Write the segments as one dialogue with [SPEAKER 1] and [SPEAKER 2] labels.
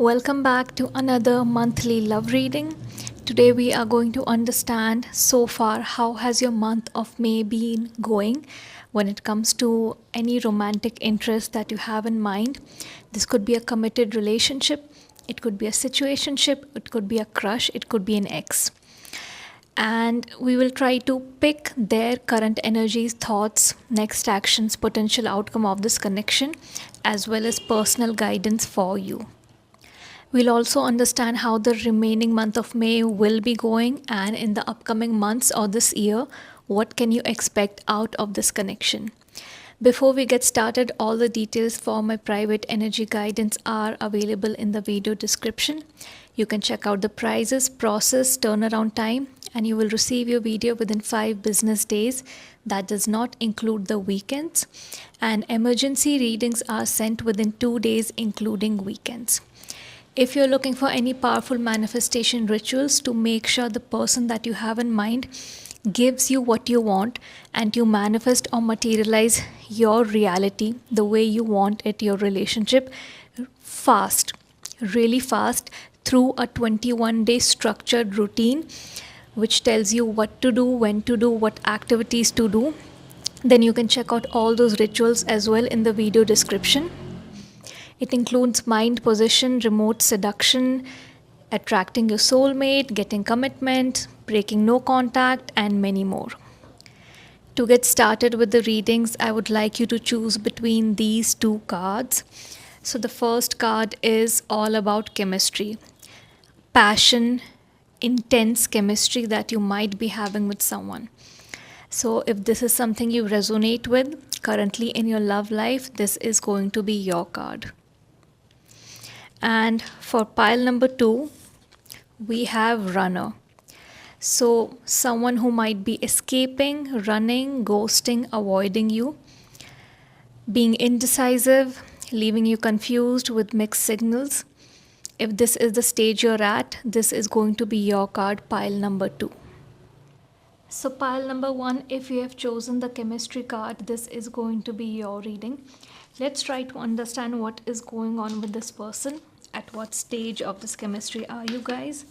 [SPEAKER 1] Welcome back to another monthly love reading. Today we are going to understand so far how has your month of May been going when it comes to any romantic interest that you have in mind. This could be a committed relationship, it could be a situationship, it could be a crush, it could be an ex. And we will try to pick their current energies, thoughts, next actions, potential outcome of this connection, as well as personal guidance for you. We'll also understand how the remaining month of May will be going, and in the upcoming months or this year, what can you expect out of this connection. Before we get started, all the details for my private energy guidance are available in the video description. You can check out the prices, process, turnaround time, and you will receive your video within 5 business days. That does not include the weekends. And emergency readings are sent within 2 days, including weekends. If you're looking for any powerful manifestation rituals to make sure the person that you have in mind gives you what you want and you manifest or materialize your reality the way you want it, your relationship, fast, really fast, through a 21-day structured routine which tells you what to do, when to do, what activities to do, then you can check out all those rituals as well in the video description. It includes mind possession, remote seduction, attracting your soulmate, getting commitment, breaking no contact, and many more. To get started with the readings, I would like you to choose between these two cards. So the first card is all about chemistry, passion, intense chemistry that you might be having with someone. So if this is something you resonate with currently in your love life, this is going to be your card. And for pile number 2, we have runner. So someone who might be escaping, running, ghosting, avoiding you, being indecisive, leaving you confused with mixed signals. If this is the stage you're at, this is going to be your card, pile number 2. So pile number 1, if you have chosen the chemistry card, this is going to be your reading. Let's try to understand what is going on with this person. At what stage of this chemistry are you guys?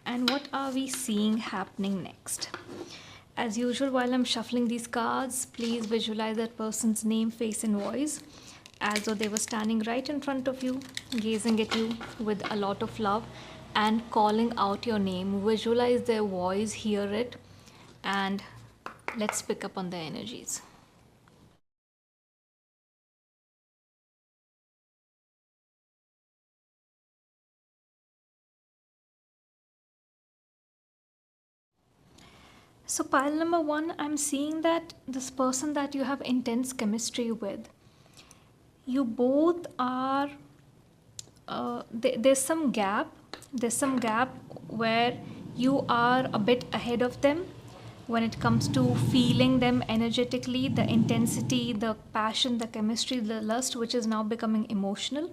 [SPEAKER 1] And what are we seeing happening next? As usual, while I'm shuffling these cards, please visualize that person's name, face and voice as though they were standing right in front of you, gazing at you with a lot of love and calling out your name. Visualize their voice, hear it, and let's pick up on their energies. So pile number 1, I'm seeing that this person that you have intense chemistry with, you both are, there's some gap where you are a bit ahead of them when it comes to feeling them energetically, the intensity, the passion, the chemistry, the lust, which is now becoming emotional.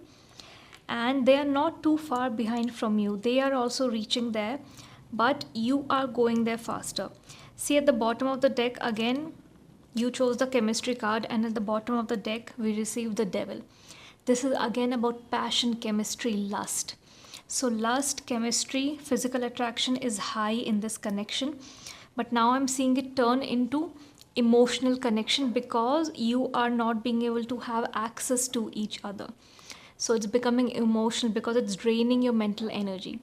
[SPEAKER 1] And they are not too far behind from you. They are also reaching there, but you are going there faster. See, at the bottom of the deck, again, you chose the chemistry card, and at the bottom of the deck, we received the devil. This is again about passion, chemistry, lust. So lust, chemistry, physical attraction is high in this connection. But now I'm seeing it turn into emotional connection because you are not being able to have access to each other. So it's becoming emotional because it's draining your mental energy.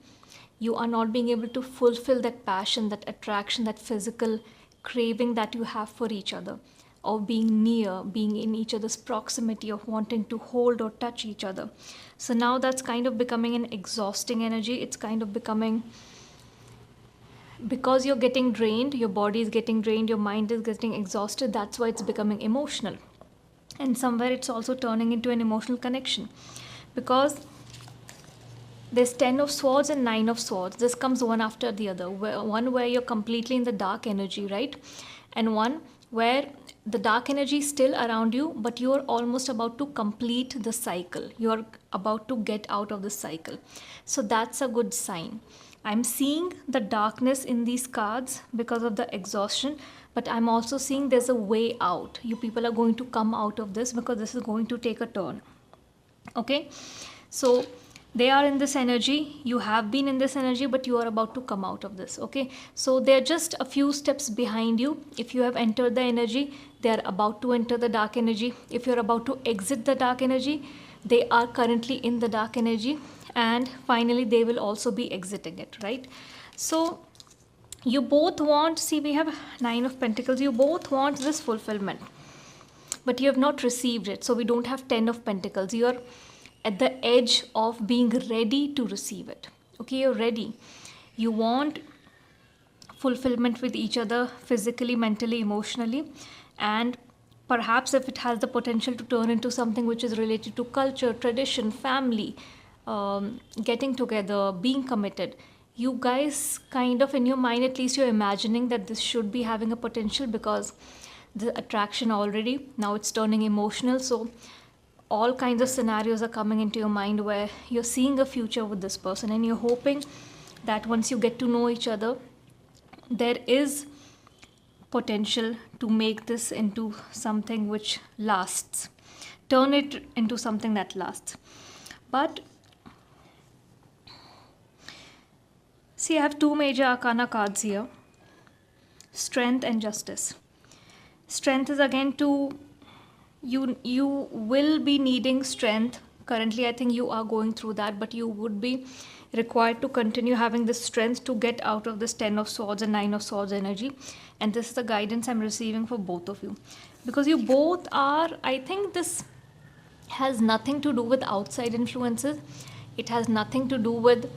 [SPEAKER 1] You are not being able to fulfill that passion, that attraction, that physical craving that you have for each other, of being near, being in each other's proximity, of wanting to hold or touch each other. So now that's kind of becoming an exhausting energy. It's kind of becoming, because you're getting drained, your body is getting drained, your mind is getting exhausted, that's why it's becoming emotional. And somewhere it's also turning into an emotional connection, because there's 10 of swords and 9 of swords. This comes one after the other. One where you're completely in the dark energy, right? And one where the dark energy is still around you, but you're almost about to complete the cycle. You're about to get out of the cycle. So that's a good sign. I'm seeing the darkness in these cards because of the exhaustion, but I'm also seeing there's a way out. You people are going to come out of this because this is going to take a turn. Okay? So They are in this energy, you have been in this energy, but you are about to come out of this. Okay, so they're just a few steps behind you. If you have entered the energy, they are about to enter the dark energy. If you're about to exit the dark energy, they are currently in the dark energy, and finally they will also be exiting it, right? So you both want, see, we have Nine of Pentacles, you both want this fulfillment, but you have not received it. So we don't have Ten of Pentacles. You are at the edge of being ready to receive it. Okay, you're ready. You want fulfillment with each other, physically, mentally, emotionally, and perhaps if it has the potential to turn into something which is related to culture, tradition, family, getting together, being committed, you guys kind of, in your mind at least, you're imagining that this should be having a potential, because the attraction already, now it's turning emotional. So all kinds of scenarios are coming into your mind where you're seeing a future with this person, and you're hoping that once you get to know each other, there is potential to make this into something which lasts, turn it into something that lasts. But see, I have two major arcana cards here, Strength and Justice. Strength is again to you will be needing strength. Currently I think you are going through that, but you would be required to continue having this strength to get out of this Ten of Swords and Nine of Swords energy. And this is the guidance I'm receiving for both of you, because you both are, I think this has nothing to do with outside influences. It has nothing to do with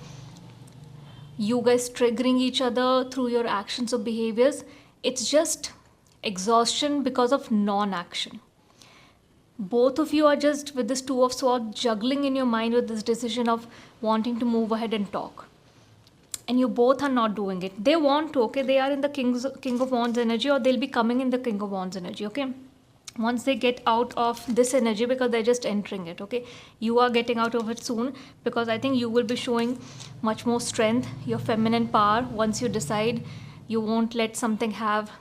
[SPEAKER 1] you guys triggering each other through your actions or behaviors. It's just exhaustion because of non-action. Both of you are just, with this Two of Swords, juggling in your mind with this decision of wanting to move ahead and talk. And you both are not doing it. They want to, okay, they are in the King of Wands energy, or they'll be coming in the King of Wands energy, okay? Once they get out of this energy, because they're just entering it, okay? You are getting out of it soon, because I think you will be showing much more strength, your feminine power. Once you decide, you won't let something have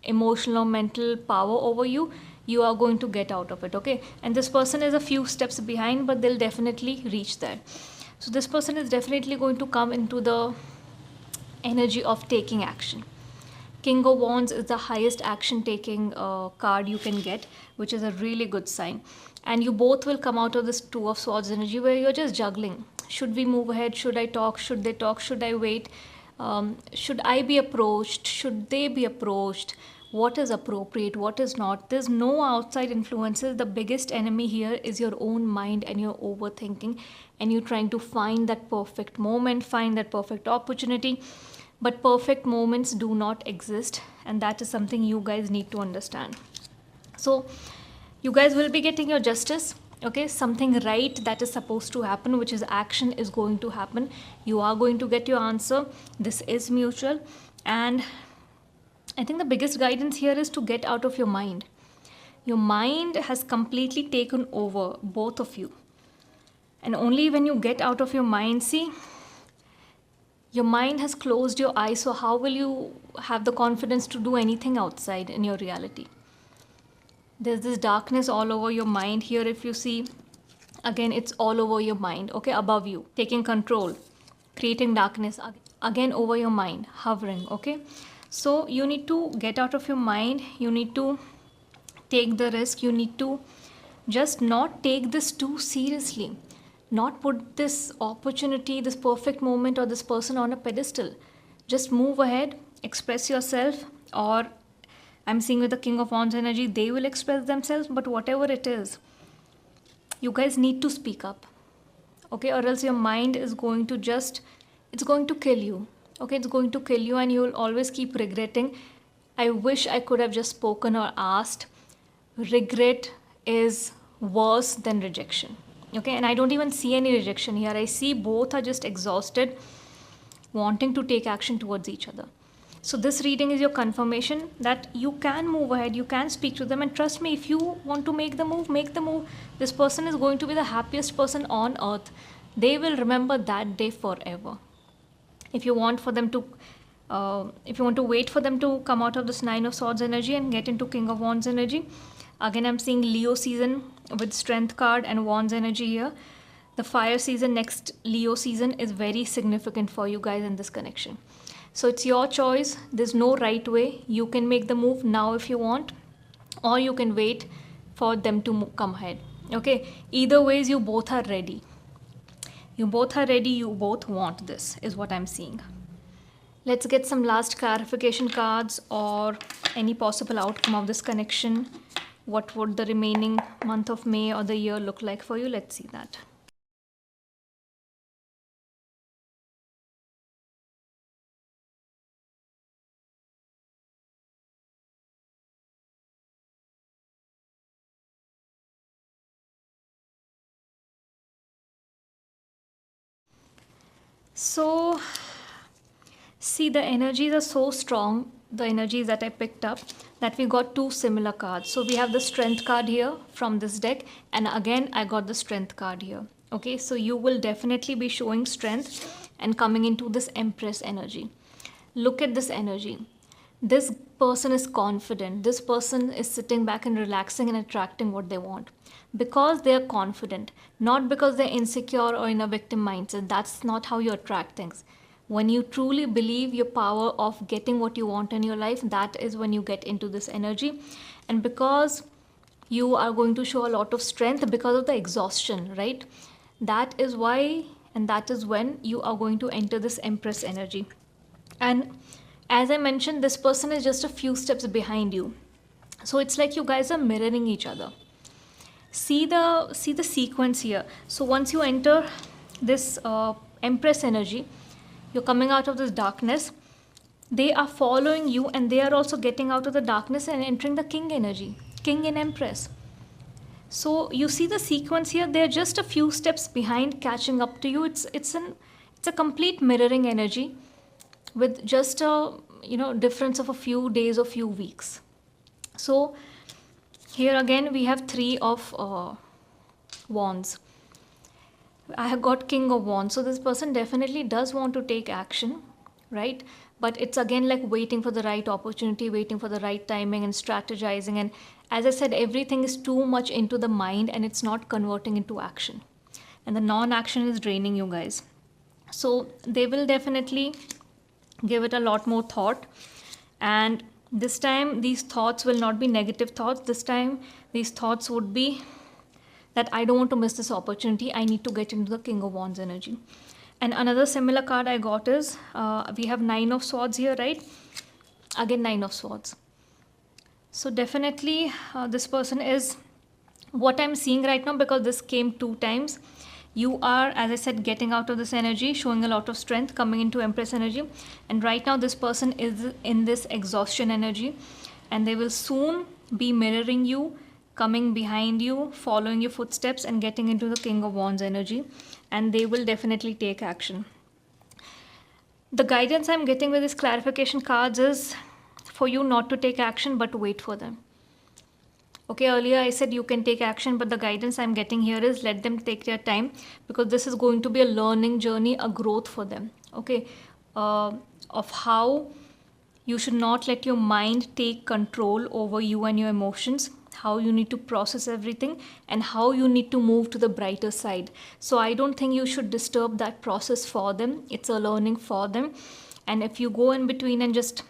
[SPEAKER 1] emotional or mental power over you. You are going to get out of it, okay? And this person is a few steps behind, but they'll definitely reach there. So this person is definitely going to come into the energy of taking action. King of Wands is the highest action taking card you can get, which is a really good sign. And you both will come out of this Two of Swords energy where you're just juggling. Should we move ahead? Should I talk? Should they talk? Should I wait? Should I be approached? Should they be approached? What is appropriate? What is not? There's no outside influences. The biggest enemy here is your own mind and your overthinking, and you trying to find that perfect moment, find that perfect opportunity. But perfect moments do not exist, and that is something you guys need to understand. So you guys will be getting your justice, okay? Something right that is supposed to happen, which is action, is going to happen. You are going to get your answer. This is mutual. And I think the biggest guidance here is to get out of your mind. Your mind has completely taken over both of you. And only when you get out of your mind, see, your mind has closed your eyes, so how will you have the confidence to do anything outside in your reality? There's this darkness all over your mind here. If you see, again, it's all over your mind, okay, above you, taking control, creating darkness, again over your mind, hovering, okay? So you need to get out of your mind. You need to take the risk. You need to just not take this too seriously. Not put this opportunity, this perfect moment, or this person on a pedestal. Just move ahead, express yourself, or I'm seeing with the King of Wands energy, they will express themselves, but whatever it is, you guys need to speak up, okay? Or else your mind is going to just, it's going to kill you, okay? It's going to kill you, and you will always keep regretting. I wish I could have just spoken or asked. Regret is worse than rejection. Okay, and I don't even see any rejection here. I see both are just exhausted, wanting to take action towards each other. So this reading is your confirmation that you can move ahead, you can speak to them, and trust me, if you want to make the move, make the move. This person is going to be the happiest person on earth. They will remember that day forever. If you want for them to, if you want to wait for them to come out of this Nine of Swords energy and get into King of Wands energy, again I'm seeing Leo season with Strength card and Wands energy here. The fire season, next Leo season, is very significant for you guys in this connection. So it's your choice. There's no right way. You can make the move now if you want, or you can wait for them to come ahead. Okay, either ways, you both are ready. You both are ready. You both want this, is what I'm seeing. Let's get some last clarification cards or any possible outcome of this connection. What would the remaining month of May or the year look like for you? Let's see that. So, see, the energies are so strong, the energies that I picked up, that we got two similar cards. So we have the strength card here from this deck, and again I got the strength card here. Okay, so you will definitely be showing strength and coming into this Empress energy. Look at this energy. This person is confident. This person is sitting back and relaxing and attracting what they want because they are confident, not because they're insecure or in a victim mindset. That's not how you attract things. When you truly believe your power of getting what you want in your life, that is when you get into this energy. And because you are going to show a lot of strength because of the exhaustion, right? That is why, and that is when you are going to enter this Empress energy. And as I mentioned, this person is just a few steps behind you. So it's like you guys are mirroring each other. See the sequence here. So once you enter this Empress energy, you're coming out of this darkness. They are following you, and they are also getting out of the darkness and entering the King energy, King and Empress. So you see the sequence here. They're just a few steps behind, catching up to you. It's a complete mirroring energy with just a difference of a few days or few weeks. So here again we have Three of Wands. I have got King of Wands. So this person definitely does want to take action, right? But it's again like waiting for the right opportunity, waiting for the right timing and strategizing. And as I said, everything is too much into the mind and it's not converting into action. And the non-action is draining you guys. So they will definitely give it a lot more thought. And this time these thoughts will not be negative thoughts. This time these thoughts would be that I don't want to miss this opportunity. I need to get into the King of Wands energy. And another similar card I got is, we have Nine of Swords here, right? Again, Nine of Swords. So definitely this person is, what I'm seeing right now, because this came two times, you are, as I said, getting out of this energy, showing a lot of strength, coming into Empress energy. And right now this person is in this exhaustion energy, and they will soon be mirroring you, coming behind you, following your footsteps and getting into the King of Wands energy. And they will definitely take action. The guidance I'm getting with these clarification cards is for you not to take action, but wait for them. Okay, earlier I said you can take action, but the guidance I'm getting here is let them take their time, because this is going to be a learning journey, a growth for them. Okay, of how you should not let your mind take control over you and your emotions, how you need to process everything, and how you need to move to the brighter side. So I don't think you should disturb that process for them. It's a learning for them. And if you go in between and just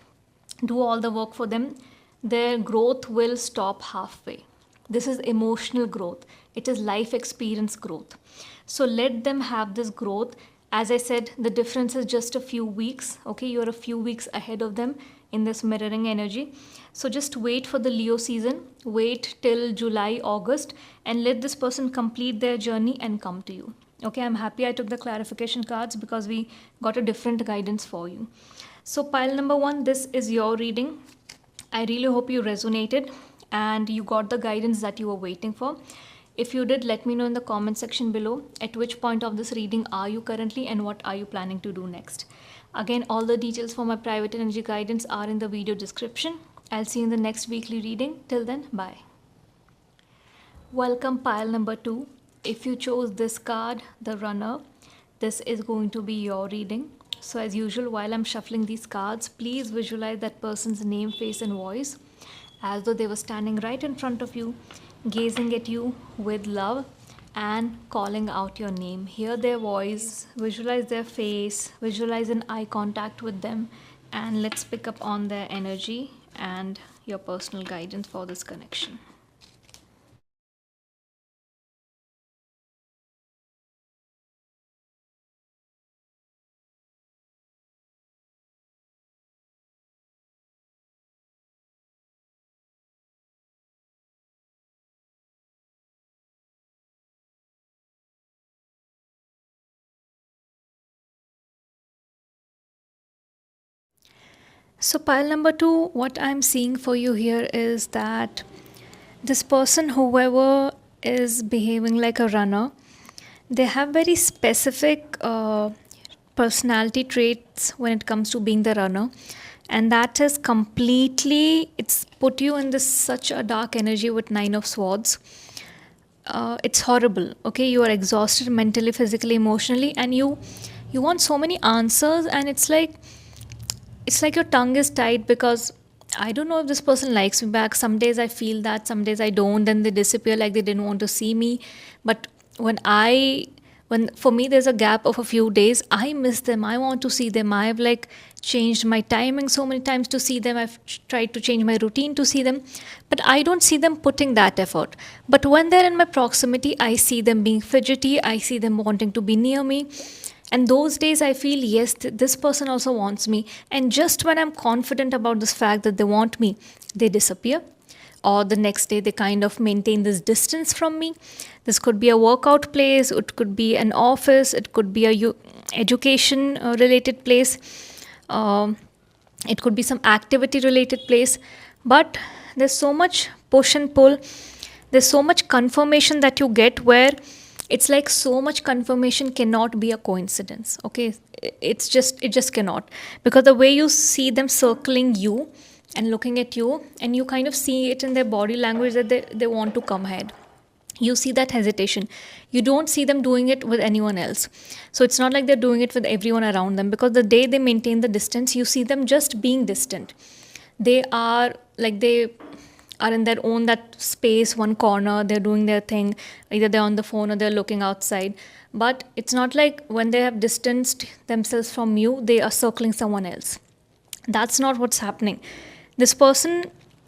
[SPEAKER 1] do all the work for them, their growth will stop halfway. This is emotional growth. It is life experience growth. So let them have this growth. As I said, the difference is just a few weeks. Okay, you're a few weeks ahead of them in this mirroring energy. So just wait for the Leo season. Wait till July, August, and let this person complete their journey and come to you. Okay, I'm happy I took the clarification cards because we got a different guidance for you. So pile number 1, this is your reading. I really hope you resonated and you got the guidance that you were waiting for. If you did, let me know in the comment section below at which point of this reading are you currently and what are you planning to do next. Again, all the details for my private energy guidance are in the video description. I'll see you in the next weekly reading. Till then, bye. Welcome pile number 2. If you chose this card, the runner, this is going to be your reading. So as usual, while I'm shuffling these cards, please visualize that person's name, face and voice as though they were standing right in front of you, gazing at you with love and calling out your name. Hear their voice, visualize their face, visualize an eye contact with them, and let's pick up on their energy and your personal guidance for this connection. So, pile number two, what I'm seeing for you here is that this person, whoever is behaving like a runner, they have very specific personality traits when it comes to being the runner, and that is completely, it's put you in this such a dark energy with nine of swords. It's horrible. Okay, you are exhausted mentally, physically, emotionally, and you want so many answers, and it's like your tongue is tied because I don't know if this person likes me back. Some days I feel that, some days I don't, then they disappear like they didn't want to see me. But when for me there's a gap of a few days, I miss them. I want to see them. I've like changed my timing so many times to see them. I've tried to change my routine to see them, but I don't see them putting that effort. But when they're in my proximity, I see them being fidgety. I see them wanting to be near me, and those days I feel, yes, this person also wants me. And just when I'm confident about this fact that they want me, they disappear. Or the next day, they kind of maintain this distance from me. This could be a workout place, it could be an office, it could be a education related place, um, it could be some activity related place. But there's so much push and pull, there's so much confirmation that you get where it's like so much confirmation cannot be a coincidence. Okay, it just cannot, because the way you see them circling you and looking at you, and you kind of see it in their body language that they want to come ahead. You see that hesitation. You don't see them doing it with anyone else. So it's not like they're doing it with everyone around them, because the day they maintain the distance, you see them just being distant. They are like, they are in their own that space, one corner, they're doing their thing. Either they're on the phone or they're looking outside. But it's not like when they have distanced themselves from you, they are circling someone else. That's not what's happening. This person,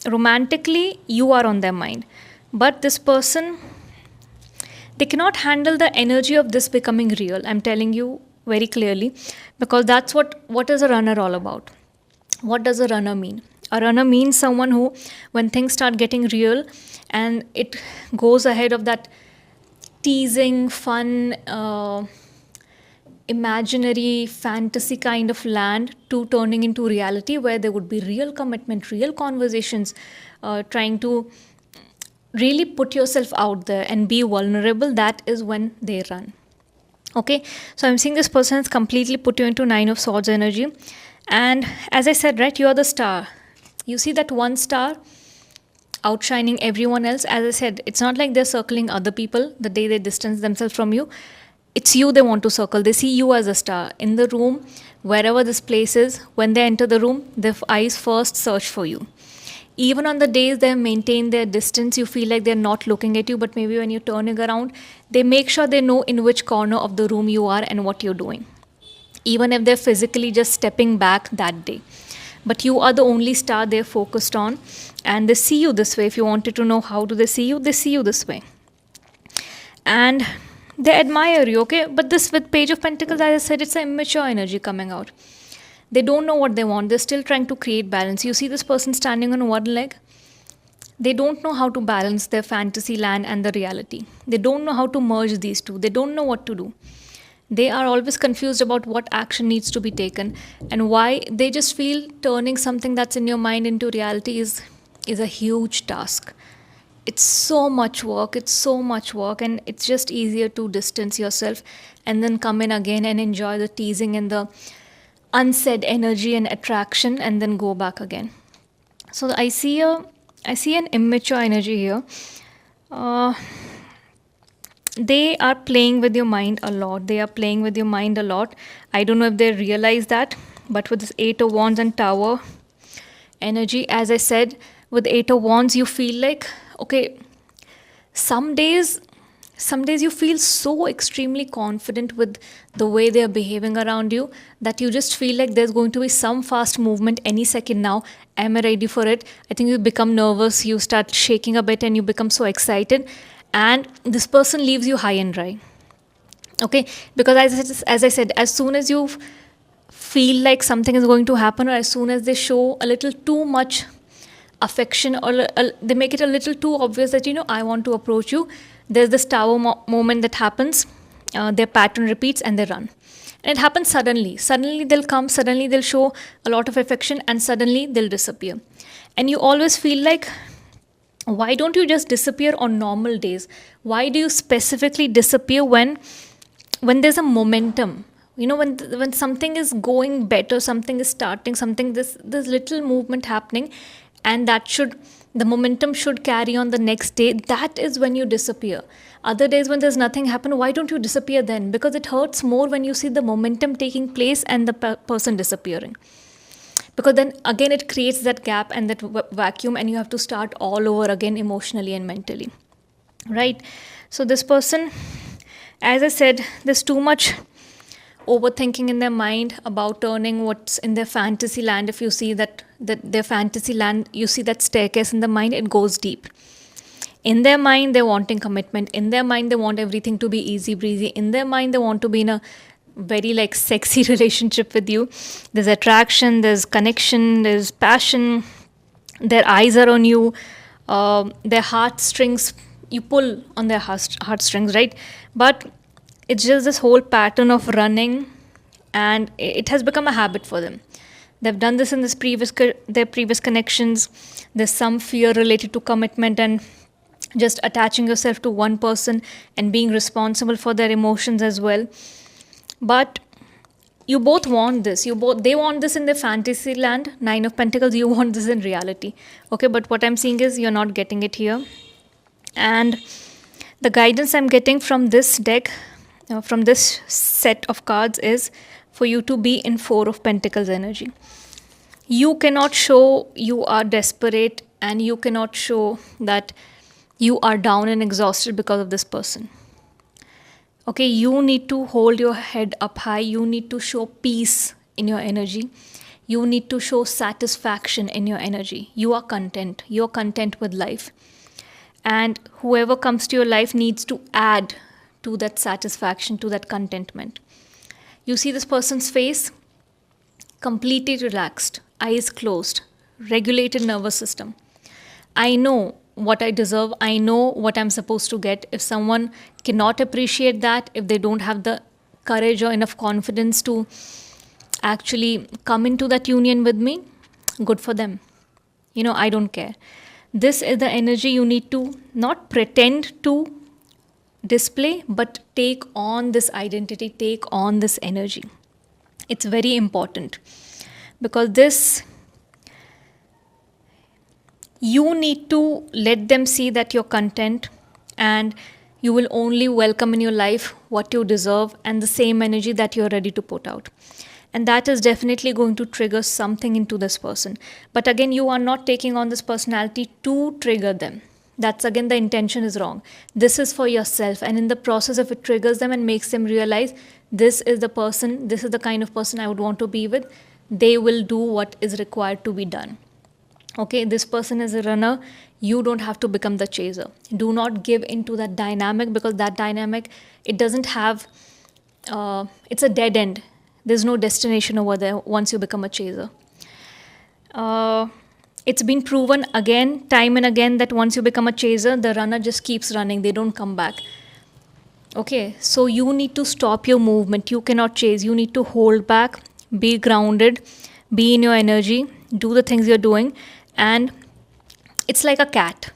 [SPEAKER 1] romantically, you are on their mind. But this person, they cannot handle the energy of this becoming real. I'm telling you very clearly, because that's what is a runner all about. What does a runner mean? A runner means someone who, when things start getting real and it goes ahead of that teasing, fun, imaginary fantasy kind of land to turning into reality where there would be real commitment, real conversations, trying to really put yourself out there and be vulnerable. That is when they run. Okay, so I'm seeing this person has completely put you into nine of swords energy. And as I said, right, you are the star. You see that one star outshining everyone else. As I said, it's not like they're circling other people the day they distance themselves from you. It's you they want to circle. They see you as a star in the room, wherever this place is. When they enter the room, their eyes first search for you. Even on the days they maintain their distance, you feel like they're not looking at you, but maybe when you're turning around, they make sure they know in which corner of the room you are and what you're doing, even if they're physically just stepping back that day. But you are the only star they're focused on, and they see you this way. If you wanted to know how do they see you this way. And they admire you, okay? But this with Page of Pentacles, as I said, it's an immature energy coming out. They don't know what they want. They're still trying to create balance. You see this person standing on one leg. They don't know how to balance their fantasy land and the reality. They don't know how to merge these two. They don't know what to do. They are always confused about what action needs to be taken, and why. They just feel turning something that's in your mind into reality is a huge task. It's so much work. It's so much work, and it's just easier to distance yourself and then come in again and enjoy the teasing and the unsaid energy and attraction, and then go back again. So I see an immature energy here. Uh, they are playing with your mind a lot. They are playing with your mind a lot. I don't know if they realize that, but with this Eight of Wands and Tower energy, as I said, with Eight of Wands, you feel like, okay, some days some days you feel so extremely confident with the way they are behaving around you that you just feel like there's going to be some fast movement any second now. Am I ready for it? I think you become nervous, you start shaking a bit, and you become so excited, and this person leaves you high and dry. Okay, because as I said, as soon as you feel like something is going to happen, or as soon as they show a little too much affection, or they make it a little too obvious that, I want to approach you, there's this tower moment that happens. Their pattern repeats and they run, and it happens suddenly they'll come, suddenly they'll show a lot of affection, and suddenly they'll disappear. And you always feel like, why don't you just disappear on normal days? Why do you specifically disappear when there's a momentum? When something is going better, something is starting, something, this little movement happening, and the momentum should carry on the next day. That is when you disappear. Other days when there's nothing happen, why don't you disappear then? Because it hurts more when you see the momentum taking place and the person disappearing, because then again it creates that gap and that vacuum, and you have to start all over again, emotionally and mentally, right? So this person, as I said, there's too much overthinking in their mind about turning what's in their fantasy land. If you see that their fantasy land, you see that staircase in the mind, it goes deep. In their mind, they're wanting commitment. In their mind, they want everything to be easy breezy. In their mind, they want to be in a very like sexy relationship with you. There's attraction, there's connection, there's passion. Their eyes are on you. Their heartstrings, you pull on their heartstrings, right? But it's just this whole pattern of running, and it has become a habit for them. They've done this in their previous connections. There's some fear related to commitment and just attaching yourself to one person and being responsible for their emotions as well. But you both want this. They want this in their fantasy land, Nine of Pentacles. You want this in reality. Okay, but what I'm seeing is you're not getting it here. And the guidance I'm getting from this deck, from this set of cards, is for you to be in Four of Pentacles energy. You cannot show you are desperate, and you cannot show that you are down and exhausted because of this person. Okay, you need to hold your head up high. You need to show peace in your energy. You need to show satisfaction in your energy. You are content. You're content with life. And whoever comes to your life needs to add to that satisfaction, to that contentment. You see this person's face, completely relaxed, eyes closed, regulated nervous system. I know what I deserve. I know what I'm supposed to get. If someone cannot appreciate that, if they don't have the courage or enough confidence to actually come into that union with me, good for them. I don't care. This is the energy you need to not pretend to display, but take on this identity, take on this energy. It's very important, because you need to let them see that you're content, and you will only welcome in your life what you deserve and the same energy that you're ready to put out. And that is definitely going to trigger something into this person. But again, you are not taking on this personality to trigger them. That's again, the intention is wrong. This is for yourself. And in the process, if it triggers them and makes them realize this is the person, this is the kind of person I would want to be with, they will do what is required to be done. Okay, this person is a runner. You don't have to become the chaser. Do not give into that dynamic, because that dynamic, it doesn't have, it's a dead end. There's no destination over there once you become a chaser. It's been proven again, time and again, that once you become a chaser, the runner just keeps running. They don't come back. Okay, so you need to stop your movement. You cannot chase. You need to hold back, be grounded, be in your energy, do the things you're doing. And it's like a cat.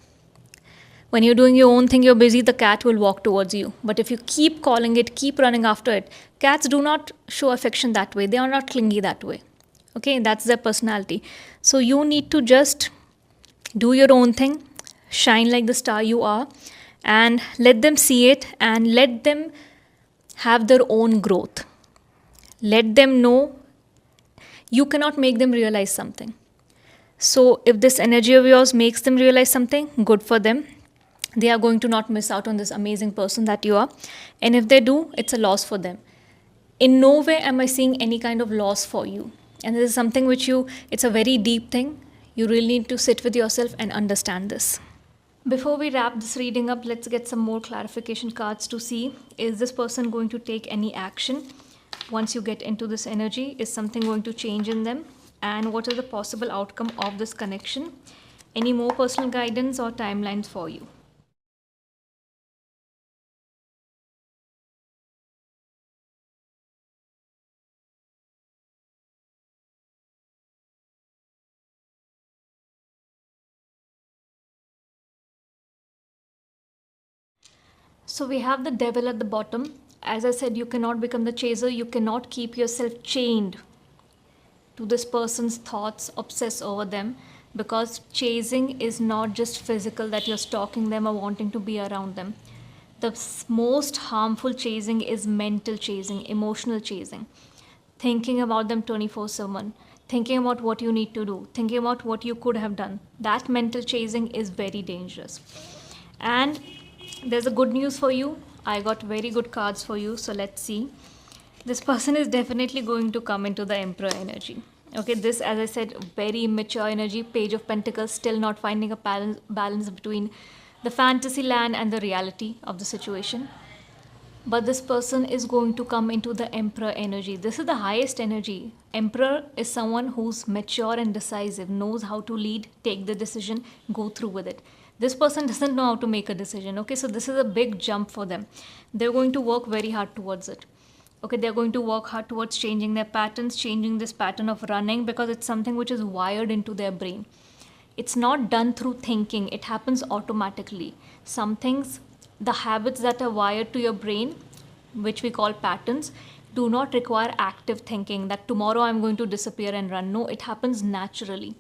[SPEAKER 1] When you're doing your own thing, you're busy, the cat will walk towards you. But if you keep calling it, keep running after it, cats do not show affection that way. They are not clingy that way. Okay, that's their personality. So you need to just do your own thing, shine like the star you are, and let them see it, and let them have their own growth. Let them know. You cannot make them realize something. So if this energy of yours makes them realize something, good for them. They are going to not miss out on this amazing person that you are. And if they do, it's a loss for them. In no way am I seeing any kind of loss for you. And this is something which it's a very deep thing. You really need to sit with yourself and understand this. Before we wrap this reading up, let's get some more clarification cards to see, is this person going to take any action once you get into this energy? Is something going to change in them? And what is the possible outcome of this connection? Any more personal guidance or timelines for you? So we have the devil at the bottom. As I said, you cannot become the chaser. You cannot keep yourself chained to this person's thoughts, obsess over them, because chasing is not just physical, that you're stalking them or wanting to be around them. The most harmful chasing is mental chasing, emotional chasing. Thinking about them 24/7, thinking about what you need to do, thinking about what you could have done. That mental chasing is very dangerous. And there's a good news for you. I got very good cards for you, so let's see. This person is definitely going to come into the Emperor energy. Okay, this, as I said, very immature energy. Page of Pentacles, still not finding a balance between the fantasy land and the reality of the situation. But this person is going to come into the Emperor energy. This is the highest energy. Emperor is someone who's mature and decisive, knows how to lead, take the decision, go through with it. This person doesn't know how to make a decision. Okay, so this is a big jump for them. They're going to work very hard towards it. Okay, they're going to work hard towards changing their patterns, changing this pattern of running, because it's something which is wired into their brain. It's not done through thinking, it happens automatically. Some things, the habits that are wired to your brain, which we call patterns, do not require active thinking that tomorrow I'm going to disappear and run. No, it happens naturally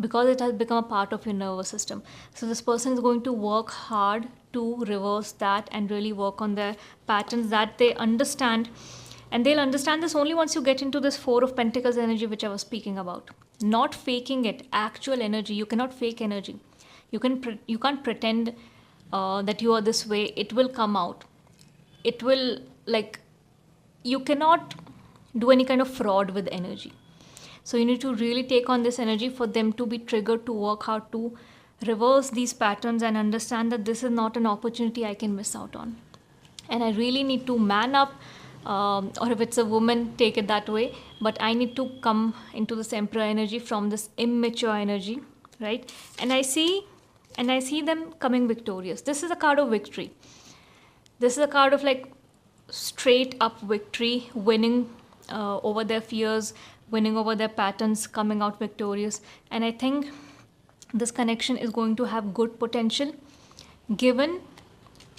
[SPEAKER 1] because it has become a part of your nervous system. So this person is going to work hard to reverse that and really work on their patterns that they understand. And they'll understand this only once you get into this Four of Pentacles energy, which I was speaking about. Not faking it, actual energy. You cannot fake energy. You can't pretend that you are this way. It will come out. It will, like, you cannot do any kind of fraud with energy. So you need to really take on this energy for them to be triggered to work hard to reverse these patterns and understand that this is not an opportunity I can miss out on. And I really need to man up, or if it's a woman, take it that way. But I need to come into this Emperor energy from this immature energy, right? And I see them coming victorious. This is a card of victory. This is a card of like straight up victory, winning over their fears, winning over their patterns, coming out victorious. And I think this connection is going to have good potential, given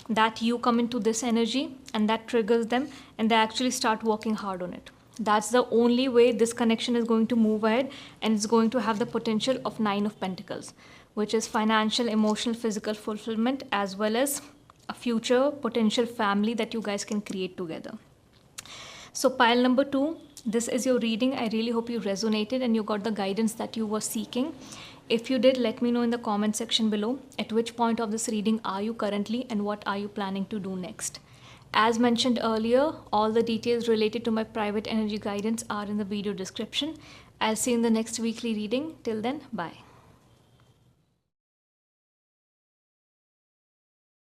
[SPEAKER 1] that you come into this energy and that triggers them and they actually start working hard on it. That's the only way this connection is going to move ahead, and it's going to have the potential of Nine of Pentacles, which is financial, emotional, physical fulfillment, as well as a future potential family that you guys can create together. So pile number 2, this is your reading. I really hope you resonated and you got the guidance that you were seeking. If you did, let me know in the comment section below at which point of this reading are you currently and what are you planning to do next. As mentioned earlier, all the details related to my private energy guidance are in the video description. I'll see you in the next weekly reading. Till then, bye.